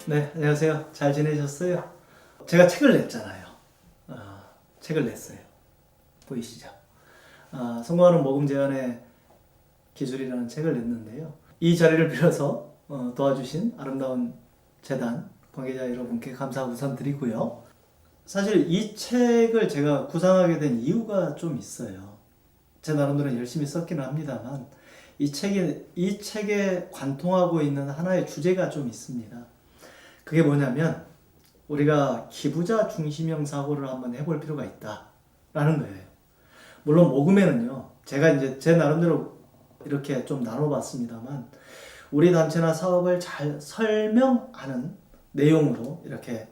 네, 안녕하세요. 잘 지내셨어요? 제가 책을 냈잖아요. 책을 냈어요. 보이시죠? 성공하는 모금 제한의 기술이라는 책을 냈는데요. 이 자리를 빌어서 도와주신 아름다운 재단 관계자 여러분께 감사 우선 드리고요. 사실 이 책을 제가 구상하게 된 이유가 좀 있어요. 제 나름대로 열심히 썼기는 합니다만 이 책에 관통하고 있는 하나의 주제가 좀 있습니다. 그게 뭐냐면 우리가 기부자 중심형 사고를 한번 해볼 필요가 있다라는 거예요. 물론 모금에는요, 제가 이제 제 나름대로 이렇게 좀 나눠봤습니다만 우리 단체나 사업을 잘 설명하는 내용으로 이렇게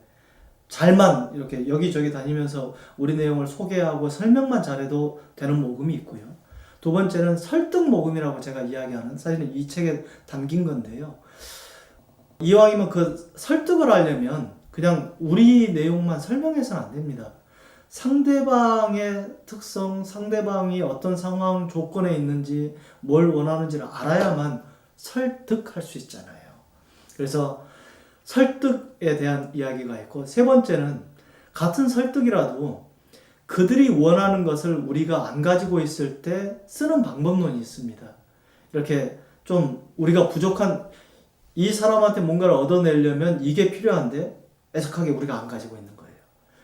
잘만 이렇게 여기저기 다니면서 우리 내용을 소개하고 설명만 잘해도 되는 모금이 있고요. 두 번째는 설득 모금이라고 제가 이야기하는, 사실은 이 책에 담긴 건데요. 이왕이면 그 설득을 하려면 그냥 우리 내용만 설명해서는 안 됩니다. 상대방의 특성, 상대방이 어떤 상황, 조건에 있는지, 뭘 원하는지를 알아야만 설득할 수 있잖아요. 그래서 설득에 대한 이야기가 있고, 세 번째는 같은 설득이라도 그들이 원하는 것을 우리가 안 가지고 있을 때 쓰는 방법론이 있습니다. 이렇게 좀 우리가 부족한, 이 사람한테 뭔가를 얻어내려면 이게 필요한데 애석하게 우리가 안 가지고 있는 거예요.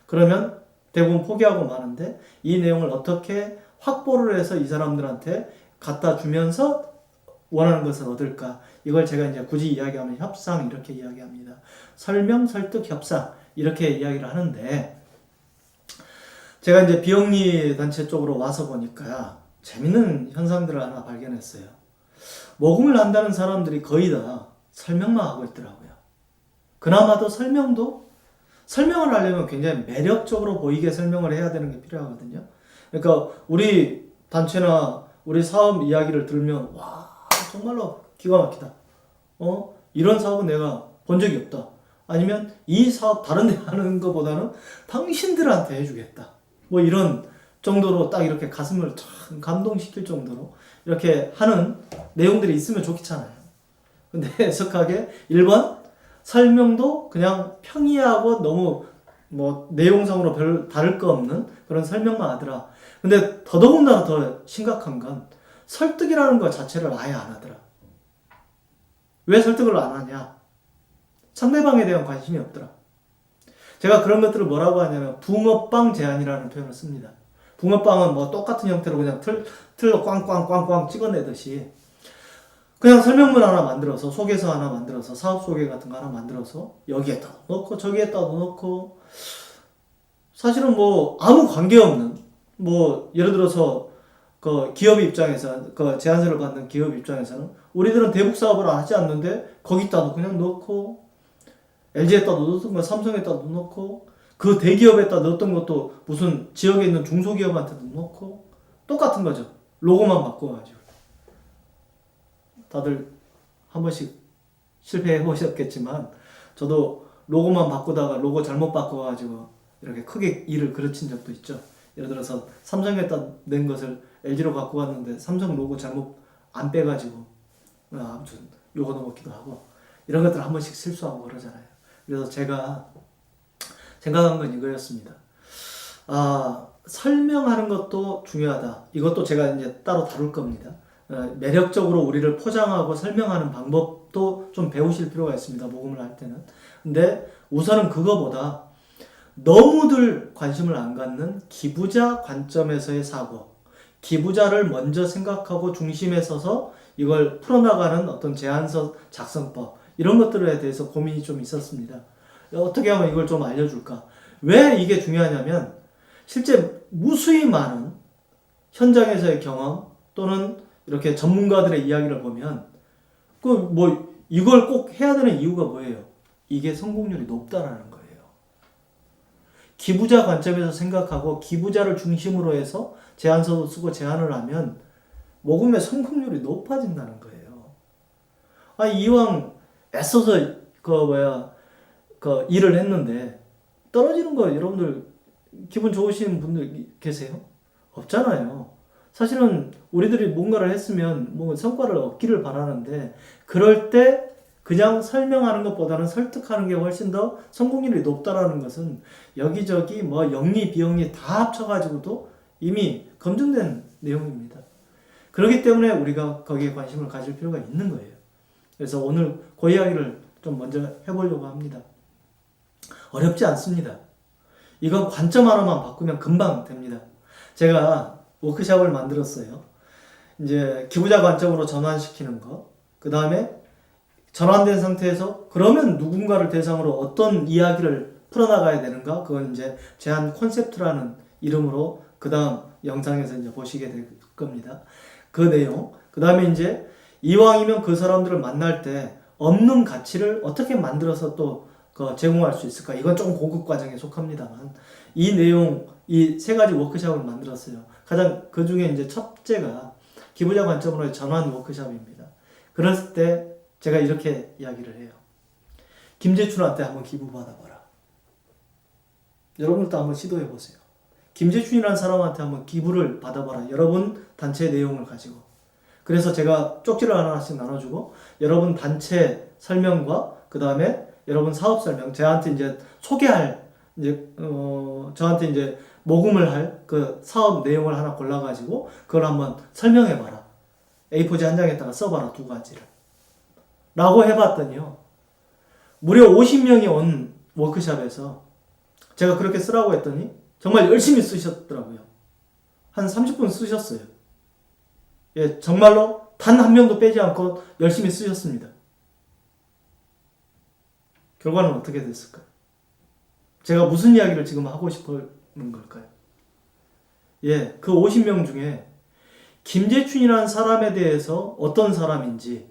그러면 대부분 포기하고 마는데 이 내용을 어떻게 확보를 해서 이 사람들한테 갖다 주면서 원하는 것을 얻을까? 이걸 제가 이제 굳이 이야기하면 협상 이렇게 이야기합니다. 설명, 설득, 협상 이렇게 이야기를 하는데, 제가 이제 비영리 단체 쪽으로 와서 보니까 재밌는 현상들을 하나 발견했어요. 모금을 한다는 사람들이 거의 다 설명만 하고 있더라고요. 그나마도 설명을 하려면 굉장히 매력적으로 보이게 설명을 해야 되는 게 필요하거든요. 그러니까 우리 단체나 우리 사업 이야기를 들으면 와, 정말로 기가 막히다. 이런 사업은 내가 본 적이 없다. 아니면 이 사업 다른 데 하는 것보다는 당신들한테 해주겠다. 뭐 이런 정도로 딱 이렇게 가슴을 참 감동시킬 정도로 이렇게 하는 내용들이 있으면 좋겠잖아요. 근데 해석하게 1번 설명도 그냥 평이하고 너무 뭐 내용상으로 별 다를 거 없는 그런 설명만 하더라. 근데 더더군다나 더 심각한 건 설득이라는 것 자체를 아예 안 하더라. 왜 설득을 안 하냐? 상대방에 대한 관심이 없더라. 제가 그런 것들을 뭐라고 하냐면 붕어빵 제안이라는 표현을 씁니다. 붕어빵은 뭐 똑같은 형태로 그냥 틀로 꽝꽝꽝꽝 찍어내듯이 그냥 설명문 하나 만들어서, 소개서 하나 만들어서, 사업 소개 같은 거 하나 만들어서 여기에다 넣고 저기에다 넣고, 사실은 뭐 아무 관계없는, 뭐 예를 들어서 그 기업 입장에서, 그 제안서를 받는 기업 입장에서는 우리들은 대북 사업을 하지 않는데 거기다도 그냥 넣고, LG에다도 넣었던 거, 삼성에다도 넣고, 그 대기업에다 넣었던 것도 무슨 지역에 있는 중소기업한테도 넣고, 똑같은 거죠. 로고만 바꿔가지고. 다들 한 번씩 실패해 보셨겠지만 저도 로고만 바꾸다가 로고 잘못 바꿔가지고 이렇게 크게 일을 그르친 적도 있죠. 예를 들어서 삼성에다 낸 것을 LG로 갖고 갔는데 삼성 로고 잘못 안 빼가지고 아무튼 요거 넣었기도 하고, 이런 것들 한 번씩 실수하고 그러잖아요. 그래서 제가 생각한 건 이거였습니다. 설명하는 것도 중요하다. 이것도 제가 이제 따로 다룰 겁니다. 매력적으로 우리를 포장하고 설명하는 방법도 좀 배우실 필요가 있습니다. 모금을 할 때는. 근데 우선은 그거보다 너무들 관심을 안 갖는 기부자 관점에서의 사고, 기부자를 먼저 생각하고 중심에 서서 이걸 풀어나가는 어떤 제안서 작성법, 이런 것들에 대해서 고민이 좀 있었습니다. 어떻게 하면 이걸 좀 알려줄까? 왜 이게 중요하냐면 실제 무수히 많은 현장에서의 경험 또는 이렇게 전문가들의 이야기를 보면 이걸 꼭 해야 되는 이유가 뭐예요? 이게 성공률이 높다라는 거예요. 기부자 관점에서 생각하고 기부자를 중심으로 해서 제안서도 쓰고 제안을 하면 모금의 성공률이 높아진다는 거예요. 이왕 애써서 일을 했는데 떨어지는 거 여러분들 기분 좋으신 분들 계세요? 없잖아요. 사실은 우리들이 뭔가를 했으면 뭐 성과를 얻기를 바라는데, 그럴 때 그냥 설명하는 것보다는 설득하는 게 훨씬 더 성공률이 높다라는 것은 여기저기 뭐 영리 비영리 다 합쳐가지고도 이미 검증된 내용입니다. 그렇기 때문에 우리가 거기에 관심을 가질 필요가 있는 거예요. 그래서 오늘 그 이야기를 좀 먼저 해보려고 합니다. 어렵지 않습니다. 이거 관점 하나만 바꾸면 금방 됩니다. 제가 워크숍을 만들었어요. 이제 기부자 관점으로 전환시키는 거, 그 다음에 전환된 상태에서 그러면 누군가를 대상으로 어떤 이야기를 풀어나가야 되는가? 그건 이제 제한 콘셉트라는 이름으로 그 다음 영상에서 이제 보시게 될 겁니다. 그 내용. 그 다음에 이제 이왕이면 그 사람들을 만날 때 없는 가치를 어떻게 만들어서 또 제공할 수 있을까? 이건 좀 고급 과정에 속합니다만 이 내용, 이 세 가지 워크숍을 만들었어요. 가장 그 중에 이제 첫째가 기부자 관점으로의 전환 워크숍입니다. 그랬을 때 제가 이렇게 이야기를 해요. 김재춘한테 한번 기부 받아봐라. 여러분도 한번 시도해 보세요. 김재춘이라는 사람한테 한번 기부를 받아봐라. 여러분 단체 내용을 가지고. 그래서 제가 쪽지를 하나씩 나눠주고 여러분 단체 설명과 그 다음에 여러분 사업 설명, 저한테 이제 소개할 저한테 이제 모금을 할 그 사업 내용을 하나 골라가지고 그걸 한번 설명해봐라. A4지 한 장에다가 써봐라, 두 가지를. 라고 해봤더니요. 무려 50명이 온 워크숍에서 제가 그렇게 쓰라고 했더니 정말 열심히 쓰셨더라고요. 한 30분 쓰셨어요. 예, 정말로 단 한 명도 빼지 않고 열심히 쓰셨습니다. 결과는 어떻게 됐을까요? 제가 무슨 이야기를 지금 하고 싶은 걸까요? 예, 그 50명 중에 김재춘이라는 사람에 대해서 어떤 사람인지,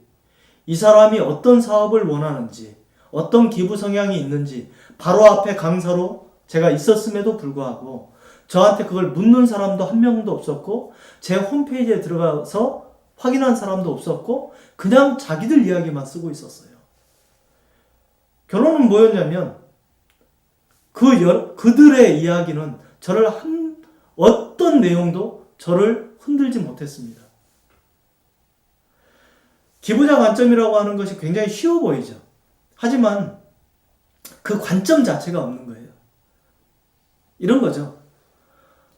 이 사람이 어떤 사업을 원하는지, 어떤 기부 성향이 있는지 바로 앞에 강사로 제가 있었음에도 불구하고 저한테 그걸 묻는 사람도 한 명도 없었고 제 홈페이지에 들어가서 확인한 사람도 없었고 그냥 자기들 이야기만 쓰고 있었어요. 결론은 뭐였냐면 그들의 이야기는 저를 어떤 내용도 저를 흔들지 못했습니다. 기부자 관점이라고 하는 것이 굉장히 쉬워 보이죠. 하지만 그 관점 자체가 없는 거예요. 이런 거죠.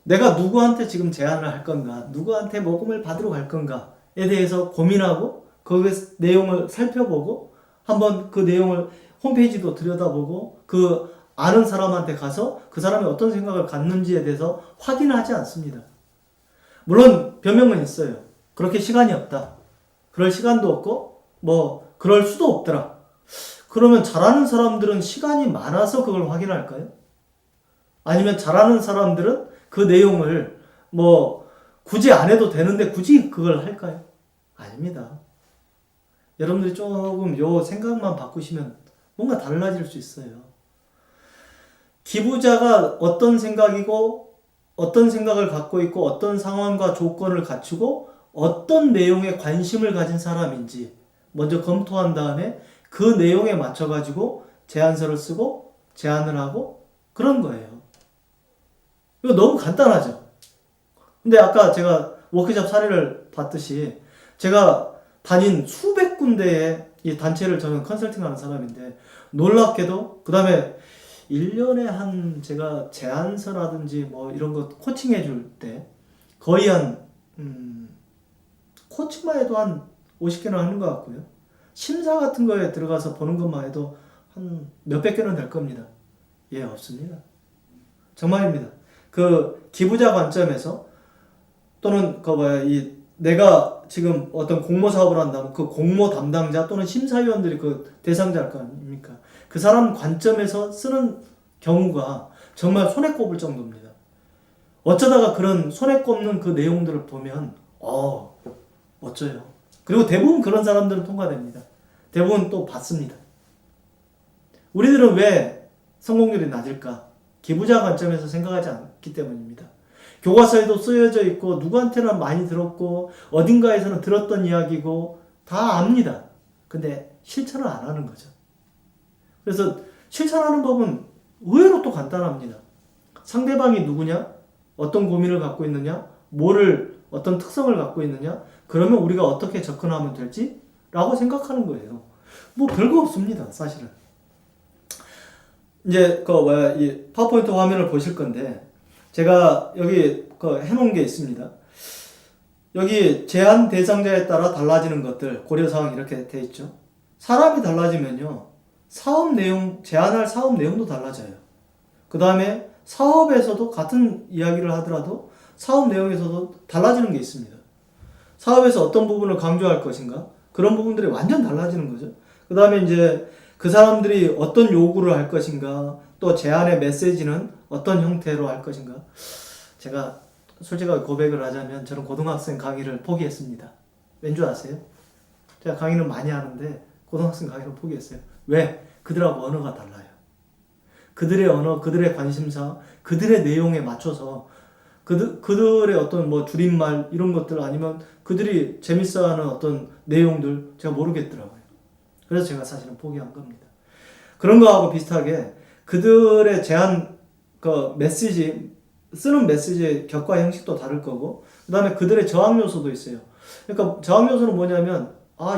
내가 누구한테 지금 제안을 할 건가, 누구한테 모금을 받으러 갈 건가에 대해서 고민하고 그 내용을 살펴보고 한번 그 내용을 홈페이지도 들여다보고 그 아는 사람한테 가서 그 사람이 어떤 생각을 갖는지에 대해서 확인하지 않습니다. 물론 변명은 있어요. 그렇게 시간이 없다. 그럴 시간도 없고 그럴 수도 없더라. 그러면 잘하는 사람들은 시간이 많아서 그걸 확인할까요? 아니면 잘하는 사람들은 그 내용을 굳이 안 해도 되는데 굳이 그걸 할까요? 아닙니다. 여러분들이 조금 요 생각만 바꾸시면 뭔가 달라질 수 있어요. 기부자가 어떤 생각이고 어떤 생각을 갖고 있고 어떤 상황과 조건을 갖추고 어떤 내용에 관심을 가진 사람인지 먼저 검토한 다음에 그 내용에 맞춰가지고 제안서를 쓰고 제안을 하고 그런 거예요. 이거 너무 간단하죠. 근데 아까 제가 워크숍 사례를 봤듯이 제가 다닌 수백 군데의 이 단체를 저는 컨설팅하는 사람인데 놀랍게도 그 다음에 1년에 제가 제안서라든지 이런 거 코칭해 줄 때 거의 코칭만 해도 한 50개는 하는 것 같고요. 심사 같은 거에 들어가서 보는 것만 해도 한 몇백 개는 될 겁니다. 예, 없습니다. 정말입니다. 그 기부자 관점에서 또는 내가 지금 어떤 공모 사업을 한다면 그 공모 담당자 또는 심사위원들이 그 대상자일 거 아닙니까? 그 사람 관점에서 쓰는 경우가 정말 손에 꼽을 정도입니다. 어쩌다가 그런 손에 꼽는 그 내용들을 보면 멋져요. 그리고 대부분 그런 사람들은 통과됩니다. 대부분 또 받습니다. 우리들은 왜 성공률이 낮을까? 기부자 관점에서 생각하지 않기 때문입니다. 교과서에도 쓰여져 있고 누구한테나 많이 들었고 어딘가에서는 들었던 이야기고 다 압니다. 근데 실천을 안 하는 거죠. 그래서 실천하는 법은 의외로 또 간단합니다. 상대방이 누구냐? 어떤 고민을 갖고 있느냐? 어떤 특성을 갖고 있느냐? 그러면 우리가 어떻게 접근하면 될지? 라고 생각하는 거예요. 뭐 별거 없습니다, 사실은. 이제 이 파워포인트 화면을 보실 건데 제가 여기 해놓은 게 있습니다. 여기 제한 대상자에 따라 달라지는 것들 고려사항 이렇게 돼 있죠. 사람이 달라지면요, 사업 내용, 제한할 사업 내용도 달라져요. 그 다음에 사업에서도 같은 이야기를 하더라도 사업 내용에서도 달라지는 게 있습니다. 사업에서 어떤 부분을 강조할 것인가, 그런 부분들이 완전 달라지는 거죠. 그 다음에 이제 그 사람들이 어떤 요구를 할 것인가, 또 제안의 메시지는 어떤 형태로 할 것인가. 제가 솔직하게 고백을 하자면 저는 고등학생 강의를 포기했습니다. 왠 줄 아세요? 제가 강의는 많이 하는데 고등학생 강의를 포기했어요. 왜? 그들하고 언어가 달라요. 그들의 언어, 그들의 관심사, 그들의 내용에 맞춰서 그들의 어떤 뭐 줄임말 이런 것들, 아니면 그들이 재밌어하는 어떤 내용들 제가 모르겠더라고요. 그래서 제가 사실은 포기한 겁니다. 그런 거하고 비슷하게 그들의 제안 메시지, 쓰는 메시지의 격과 형식도 다를 거고, 그 다음에 그들의 저항 요소도 있어요. 그러니까 저항 요소는 뭐냐면,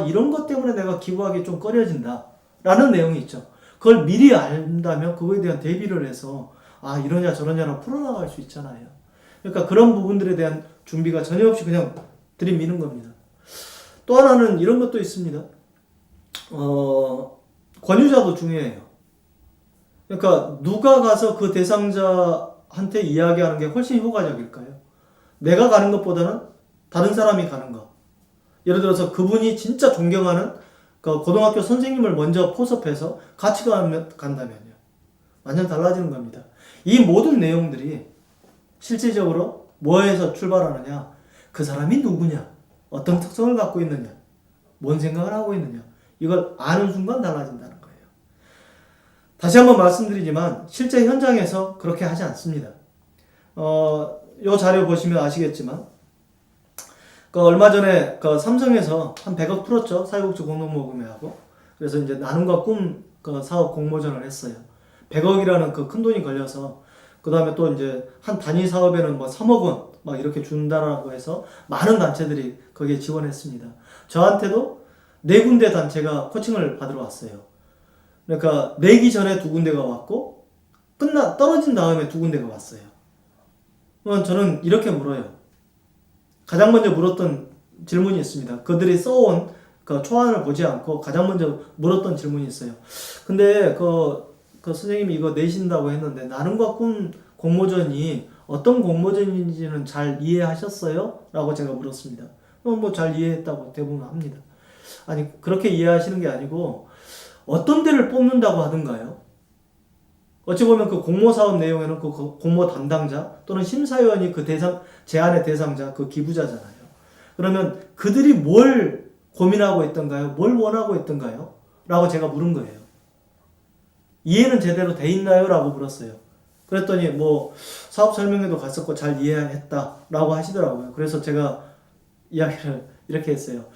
이런 것 때문에 내가 기부하기 좀 꺼려진다 라는 내용이 있죠. 그걸 미리 안다면 그거에 대한 대비를 해서 이러냐 저러냐로 풀어나갈 수 있잖아요. 그러니까 그런 부분들에 대한 준비가 전혀 없이 그냥 들이미는 겁니다. 또 하나는 이런 것도 있습니다. 권유자도 중요해요. 그러니까 누가 가서 그 대상자한테 이야기하는 게 훨씬 효과적일까요? 내가 가는 것보다는 다른 사람이 가는 거. 예를 들어서 그분이 진짜 존경하는 그 고등학교 선생님을 먼저 포섭해서 같이 간다면요, 완전 달라지는 겁니다. 이 모든 내용들이 실질적으로 뭐에서 출발하느냐, 그 사람이 누구냐, 어떤 특성을 갖고 있느냐, 뭔 생각을 하고 있느냐, 이걸 아는 순간 달라진다는 거예요. 다시 한번 말씀드리지만 실제 현장에서 그렇게 하지 않습니다. 요 자료 보시면 아시겠지만 얼마 전에 삼성에서 한 100억 풀었죠. 사회복지 공동모금회하고. 그래서 이제 나눔과 꿈 사업 공모전을 했어요. 100억이라는 큰 돈이 걸려서, 그 다음에 또 이제 한 단위 사업에는 뭐 3억 원 막 이렇게 준다라고 해서 많은 단체들이 거기에 지원했습니다. 저한테도 4군데 단체가 코칭을 받으러 왔어요. 그러니까 내기 전에 2군데가 왔고 떨어진 다음에 2군데가 왔어요. 저는 이렇게 물어요. 가장 먼저 물었던 질문이 있습니다. 그들이 써온 초안을 보지 않고 가장 먼저 물었던 질문이 있어요. 근데 선생님이 이거 내신다고 했는데 나눔과 꿈 공모전이 어떤 공모전인지는 잘 이해하셨어요? 라고 제가 물었습니다. 뭐 잘 이해했다고 대부분 합니다. 아니, 그렇게 이해하시는 게 아니고 어떤 데를 뽑는다고 하던가요? 어찌 보면 그 공모사업 내용에는 그 공모 담당자 또는 심사위원이 제안의 대상자, 그 기부자잖아요. 그러면 그들이 뭘 고민하고 있던가요? 뭘 원하고 있던가요? 라고 제가 물은 거예요. 이해는 제대로 돼 있나요? 라고 물었어요. 그랬더니 뭐 사업 설명회도 갔었고 잘 이해했다 라고 하시더라고요. 그래서 제가 이야기를 이렇게 했어요.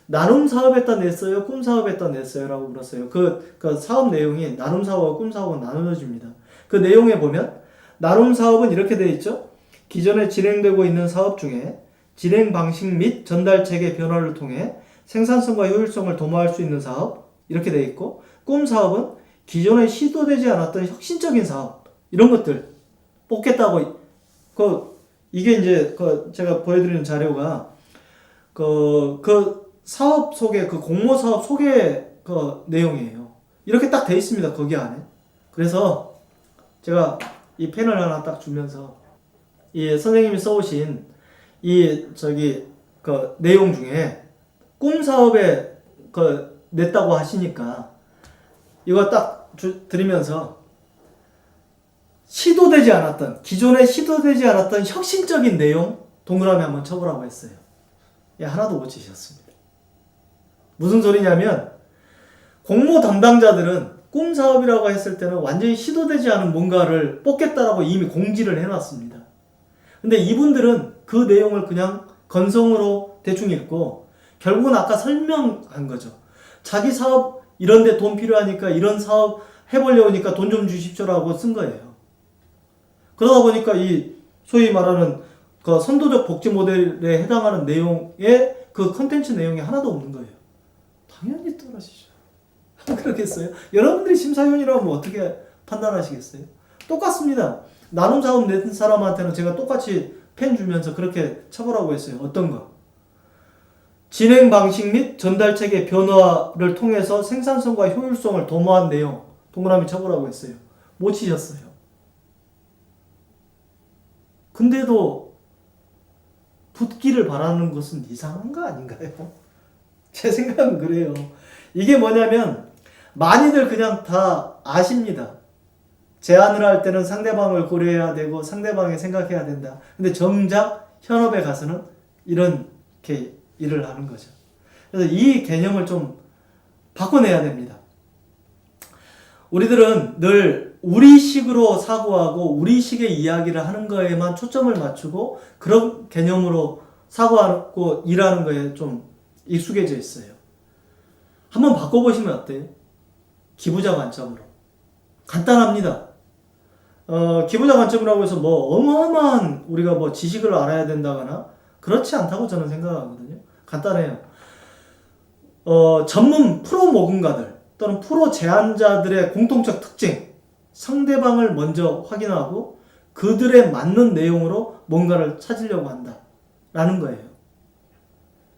나눔 사업에다 냈어요? 꿈 사업에다 냈어요? 라고 물었어요. 그 사업 내용이 나눔 사업과 꿈 사업은 나누어집니다. 그 내용에 보면 나눔 사업은 이렇게 되어 있죠. 기존에 진행되고 있는 사업 중에 진행 방식 및 전달 체계 변화를 통해 생산성과 효율성을 도모할 수 있는 사업, 이렇게 되어 있고, 꿈 사업은 기존에 시도되지 않았던 혁신적인 사업, 이런 것들 뽑겠다고. 이게 이제 제가 보여드리는 자료가 사업 소개, 공모 사업 소개 내용이에요. 이렇게 딱 돼 있습니다, 거기 안에. 그래서 제가 이 펜을 하나 딱 주면서 이 선생님이 써오신 내용 중에 꿈 사업에 냈다고 하시니까 이거 딱 드리면서 기존에 시도되지 않았던 혁신적인 내용 동그라미 한번 쳐보라고 했어요. 하나도 못 치셨습니다. 무슨 소리냐면 공모 담당자들은 꿈 사업이라고 했을 때는 완전히 시도되지 않은 뭔가를 뽑겠다라고 이미 공지를 해놨습니다. 근데 이분들은 그 내용을 그냥 건성으로 대충 읽고 결국은 아까 설명한 거죠. 자기 사업 이런데 돈 필요하니까 이런 사업 해보려고 하니까 돈 좀 주십시오라고 쓴 거예요. 그러다 보니까 이 소위 말하는 선도적 복지 모델에 해당하는 내용의 컨텐츠 내용이 하나도 없는 거예요. 당연히 떨어지죠. 그렇겠어요? 여러분들이 심사위원이라면 어떻게 판단하시겠어요? 똑같습니다. 나눔 사업 낸 사람한테는 제가 똑같이 펜 주면서 그렇게 처벌하고 했어요. 어떤 거? 진행 방식 및 전달 체계 변화를 통해서 생산성과 효율성을 도모한 내용 동그라미 쳐보라고 했어요. 못 치셨어요. 근데도 붙기를 바라는 것은 이상한 거 아닌가요? 제 생각은 그래요. 이게 뭐냐면 많이들 그냥 다 아십니다. 제안을 할 때는 상대방을 고려해야 되고 상대방이 생각해야 된다. 근데 정작 현업에 가서는 이렇게 일을 하는 거죠. 그래서 이 개념을 좀 바꿔내야 됩니다. 우리들은 늘 우리식으로 사고하고 우리식의 이야기를 하는 거에만 초점을 맞추고 그런 개념으로 사고하고 일하는 거에 좀 익숙해져 있어요. 한번 바꿔보시면 어때요? 기부자 관점으로. 간단합니다. 기부자 관점이라고 해서 뭐 어마어마한 우리가 뭐 지식을 알아야 된다거나 그렇지 않다고 저는 생각하거든요. 간단해요. 전문 프로 모금가들 또는 프로 제안자들의 공통적 특징, 상대방을 먼저 확인하고 그들에 맞는 내용으로 뭔가를 찾으려고 한다라는 거예요.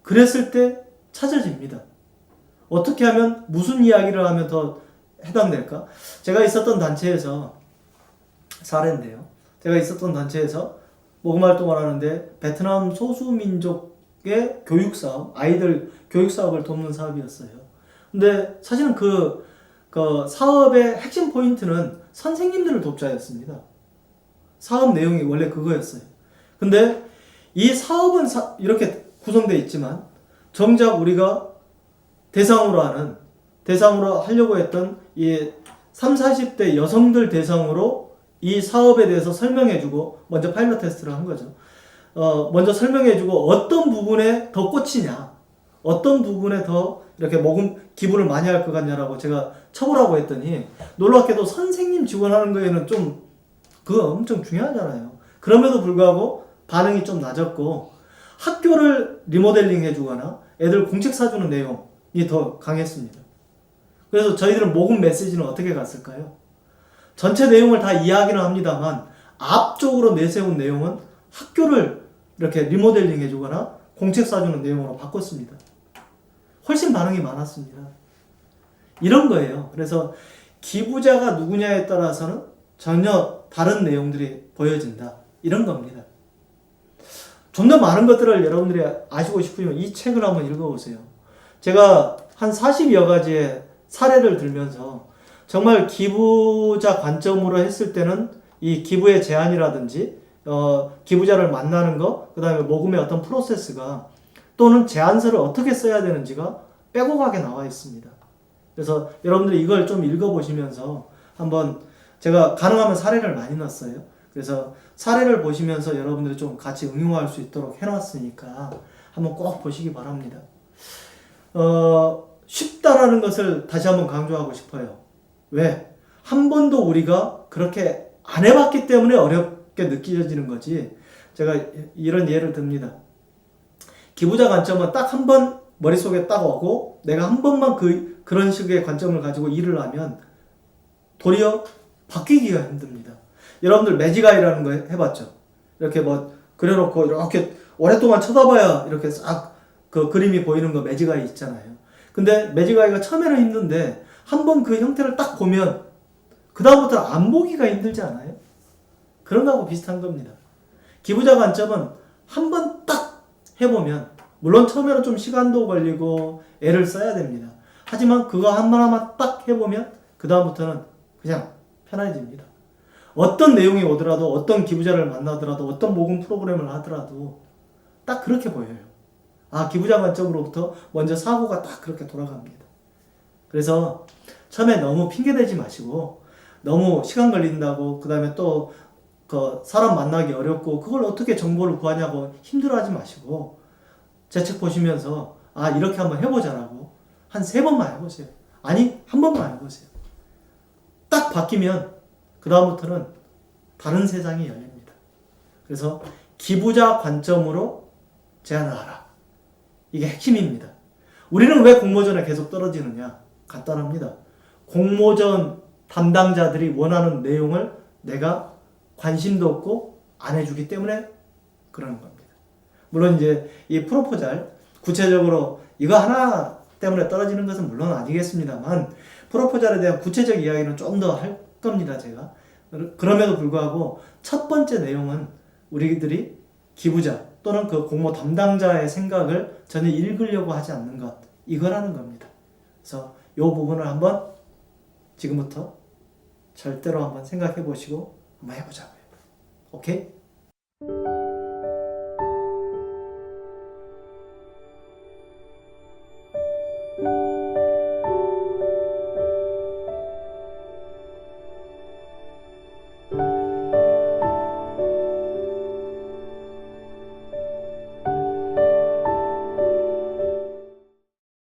그랬을 때 찾아집니다. 어떻게 하면 무슨 이야기를 하면 더 해당될까? 제가 있었던 단체에서 사례인데요. 제가 있었던 단체에서 모금 활동을 하는데 베트남 소수민족의 교육사업, 아이들 교육사업을 돕는 사업이었어요. 근데 사실은 그 사업의 핵심 포인트는 선생님들을 돕자였습니다. 사업 내용이 원래 그거였어요. 근데 이 사업은 이렇게 구성되어 있지만 정작 우리가 대상으로 하려고 했던 이 30, 40대 여성들 대상으로 이 사업에 대해서 설명해주고 먼저 파일럿 테스트를 한 거죠. 먼저 설명해주고 어떤 부분에 더 꽂히냐, 어떤 부분에 더 이렇게 모금 기부를 많이 할 것 같냐라고 제가 쳐보라고 했더니 놀랍게도 선생님 지원하는 거에는 좀 그거 엄청 중요하잖아요. 그럼에도 불구하고 반응이 좀 낮았고 학교를 리모델링 해주거나 애들 공책 사주는 내용이 더 강했습니다. 그래서 저희들은 모금 메시지는 어떻게 갔을까요? 전체 내용을 다 이야기는 합니다만 앞쪽으로 내세운 내용은 학교를 이렇게 리모델링 해주거나 공책 사주는 내용으로 바꿨습니다. 훨씬 반응이 많았습니다. 이런 거예요. 그래서 기부자가 누구냐에 따라서는 전혀 다른 내용들이 보여진다. 이런 겁니다. 좀 더 많은 것들을 여러분들이 아시고 싶으면 이 책을 한번 읽어보세요. 제가 한 40여 가지의 사례를 들면서 정말 기부자 관점으로 했을 때는 이 기부의 제안이라든지 기부자를 만나는 거, 그 다음에 모금의 어떤 프로세스가 또는 제안서를 어떻게 써야 되는지가 빼곡하게 나와 있습니다. 그래서 여러분들이 이걸 좀 읽어보시면서 한번 제가 가능하면 사례를 많이 넣었어요. 그래서 사례를 보시면서 여러분들이 좀 같이 응용할 수 있도록 해놨으니까 한번 꼭 보시기 바랍니다. 쉽다라는 것을 다시 한번 강조하고 싶어요. 왜? 한 번도 우리가 그렇게 안 해봤기 때문에 어렵게 느껴지는 거지. 제가 이런 예를 듭니다. 기부자 관점은 딱 한 번 머릿속에 딱 오고 내가 한 번만 그런 식의 관점을 가지고 일을 하면 도리어 바뀌기가 힘듭니다. 여러분들 매직아이라는 거 해봤죠? 이렇게 뭐 그려놓고 이렇게 오랫동안 쳐다봐야 이렇게 싹 그 그림이 보이는 거 매직아이 있잖아요. 근데 매직아이가 처음에는 힘든데 한 번 그 형태를 딱 보면 그 다음부터는 안 보기가 힘들지 않아요? 그런 거하고 비슷한 겁니다. 기부자 관점은 한 번 딱 해보면 물론 처음에는 좀 시간도 걸리고 애를 써야 됩니다. 하지만 그거 한 번 한번 딱 해보면 그 다음부터는 그냥 편해집니다. 어떤 내용이 오더라도 어떤 기부자를 만나더라도 어떤 모금 프로그램을 하더라도 딱 그렇게 보여요. 아, 기부자 관점으로부터 먼저 사고가 딱 그렇게 돌아갑니다. 그래서 처음에 너무 핑계대지 마시고 너무 시간 걸린다고 그 다음에 또 그 사람 만나기 어렵고 그걸 어떻게 정보를 구하냐고 힘들어하지 마시고 제 책 보시면서 아, 이렇게 한번 해보자라고 한 3번만 해보세요. 아니, 한 번만 해보세요. 딱 바뀌면 그 다음부터는 다른 세상이 열립니다. 그래서 기부자 관점으로 제안을 하라. 이게 핵심입니다. 우리는 왜 공모전에 계속 떨어지느냐? 간단합니다. 공모전 담당자들이 원하는 내용을 내가 관심도 없고 안 해주기 때문에 그러는 겁니다. 물론 이제 이 프로포잘 구체적으로 이거 하나 때문에 떨어지는 것은 물론 아니겠습니다만 프로포잘에 대한 구체적 이야기는 좀 더 할 겁니다. 제가. 그럼에도 불구하고 첫 번째 내용은 우리들이 기부자 또는 그 공모 담당자의 생각을 전혀 읽으려고 하지 않는 것, 이거라는 겁니다. 그래서 이 부분을 한번 지금부터 절대로 한번 생각해 보시고 한번 해보자고요. 오케이?